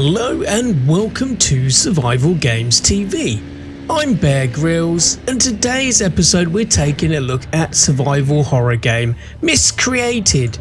Hello and welcome to Survival Games TV. I'm Bear Grylls, and today's episode we're taking a look at survival horror game Miscreated.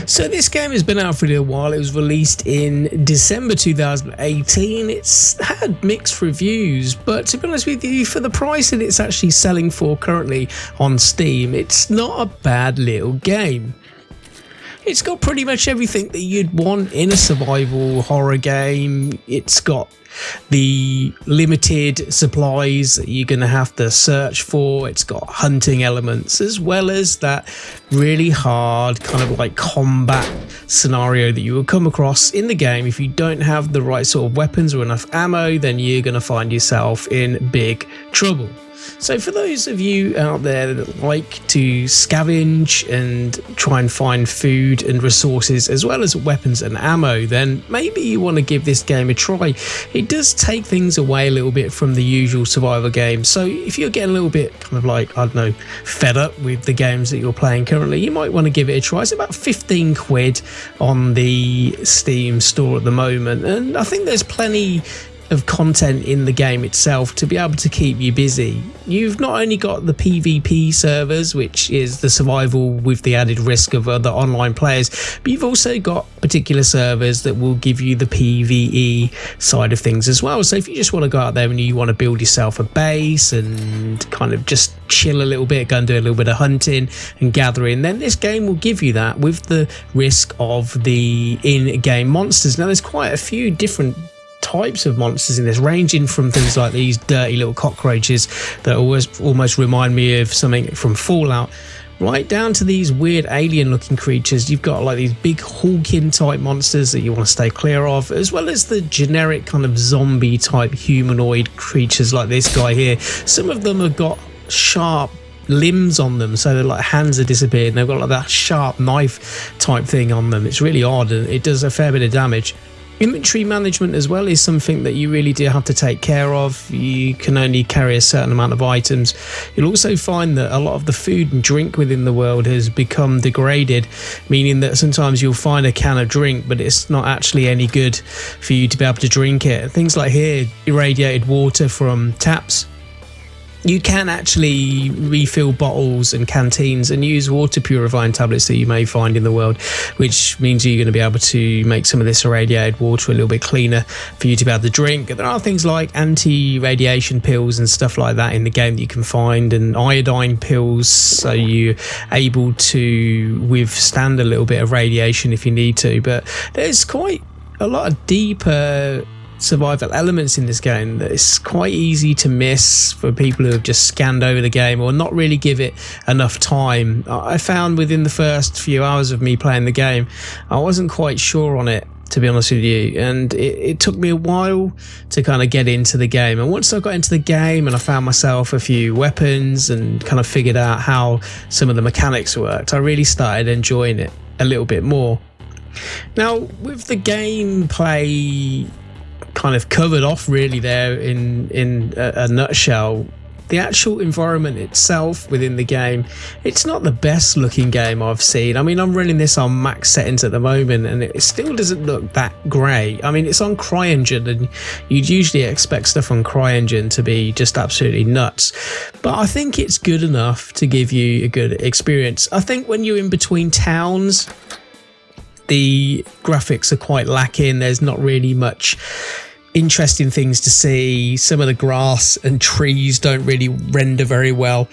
So this game has been out for a little while. It was released in December 2018. It's had mixed reviews, but to be honest with you, for the price that it's actually selling for currently on Steam, it's not a bad little game. It's got pretty much everything that you'd want in a survival horror game. It's got the limited supplies that you're going to have to search for. It's got hunting elements, as well as that really hard kind of like combat scenario that you will come across in the game. If you don't have the right sort of weapons or enough ammo, then you're going to find yourself in big trouble. So for those of you out there that like to scavenge and try and find food and resources as well as weapons and ammo, then maybe you want to give this game a try. It does take things away a little bit from the usual survival games. So if you're getting a little bit kind of like, I don't know, fed up with the games that you're playing currently, you might want to give it a try. It's about 15 quid on the Steam store at the moment. And I think there's plenty of content in the game itself to be able to keep you busy. You've not only got the PvP servers, which is the survival with the added risk of other online players, but you've also got particular servers that will give you the PvE side of things as well. So if you just want to go out there and you want to build yourself a base and kind of just chill a little bit, go and do a little bit of hunting and gathering, then this game will give you that with the risk of the in-game monsters. Now there's quite a few different types of monsters in this, ranging from things like these dirty little cockroaches that almost remind me of something from Fallout, right down to these weird alien looking creatures. You've got like these big hawking type monsters that you want to stay clear of, as well as the generic kind of zombie type humanoid creatures like this guy here. Some of them have got sharp limbs on them, so they're like hands have disappeared and they've got like that sharp knife type thing on them. It's really odd and it does a fair bit of damage. Inventory management as well is something that you really do have to take care of. You can only carry a certain amount of items. You'll also find that a lot of the food and drink within the world has become degraded, meaning that sometimes you'll find a can of drink, but it's not actually any good for you to be able to drink it. Things like here, irradiated water from taps. You can actually refill bottles and canteens and use water purifying tablets that you may find in the world, which means you're going to be able to make some of this irradiated water a little bit cleaner for you to be able to drink. There are things like anti-radiation pills and stuff like that in the game that you can find, and iodine pills, so you're able to withstand a little bit of radiation if you need to. But there's quite a lot of deeper survival elements in this game that it's quite easy to miss for people who have just scanned over the game or not really give it enough time. I found within the first few hours of me playing the game, I wasn't quite sure on it, to be honest with you, and it took me a while to kind of get into the game. And once I got into the game and I found myself a few weapons and kind of figured out how some of the mechanics worked, I really started enjoying it a little bit more. Now, with the gameplay kind of covered off really there in a nutshell, the actual environment itself within the game, it's not the best looking game I've seen. I mean, I'm running this on max settings at the moment and it still doesn't look that great. I mean, it's on CryEngine and you'd usually expect stuff on CryEngine to be just absolutely nuts, but I think it's good enough to give you a good experience. I think when you're in between towns, the graphics are quite lacking. There's not really much interesting things to see. Some of the grass and trees don't really render very well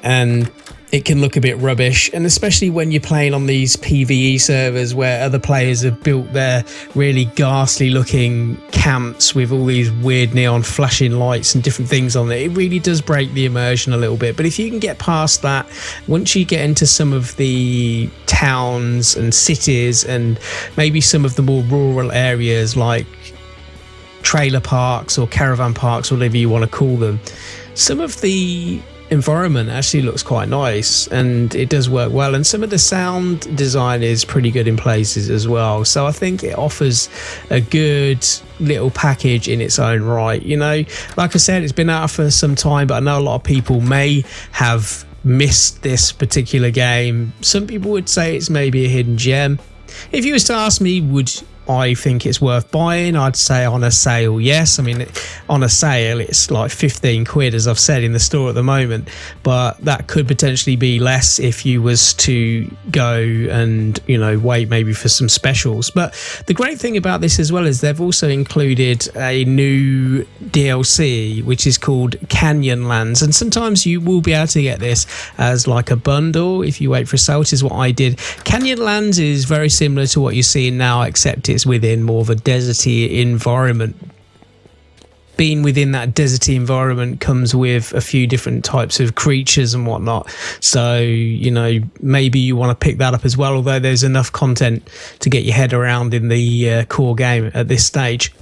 and it can look a bit rubbish, and especially when you're playing on these PvE servers where other players have built their really ghastly looking camps with all these weird neon flashing lights and different things on it. It really does break the immersion a little bit. But if you can get past that, once you get into some of the towns and cities and maybe some of the more rural areas like trailer parks or caravan parks, whatever you want to call them, some of the environment actually looks quite nice and it does work well, and some of the sound design is pretty good in places as well. So I think it offers a good little package in its own right. You know, like I said, it's been out for some time, but I know a lot of people may have missed this particular game. Some people would say it's maybe a hidden gem. If you was to ask me, would I think it's worth buying. I'd say on a sale, yes. I mean, on a sale, it's like 15 quid, as I've said, in the store at the moment, but that could potentially be less if you was to go and, you know, wait maybe for some specials. But the great thing about this as well is they've also included a new DLC, which is called Canyonlands, and sometimes you will be able to get this as like a bundle if you wait for a sale, which is what I did. Canyonlands is very similar to what you're seeing now, except it's within more of a deserty environment. Being within that deserty environment comes with a few different types of creatures and whatnot, so you know, maybe you want to pick that up as well, although there's enough content to get your head around in the core game at this stage.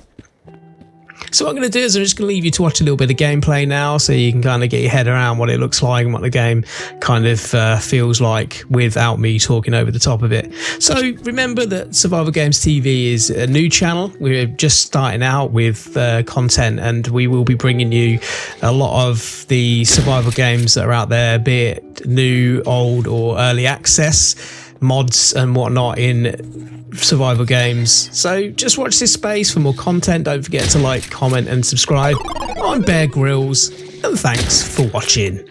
So what I'm going to do is I'm just going to leave you to watch a little bit of gameplay now, so you can kind of get your head around what it looks like and what the game kind of feels like without me talking over the top of it. So remember that Survival Games TV is a new channel. We're just starting out with content, and we will be bringing you a lot of the survival games that are out there, be it new, old or early access, mods and whatnot in survival games. So just watch this space for more content. Don't forget to like, comment and subscribe. I'm Bear Grylls, and thanks for watching.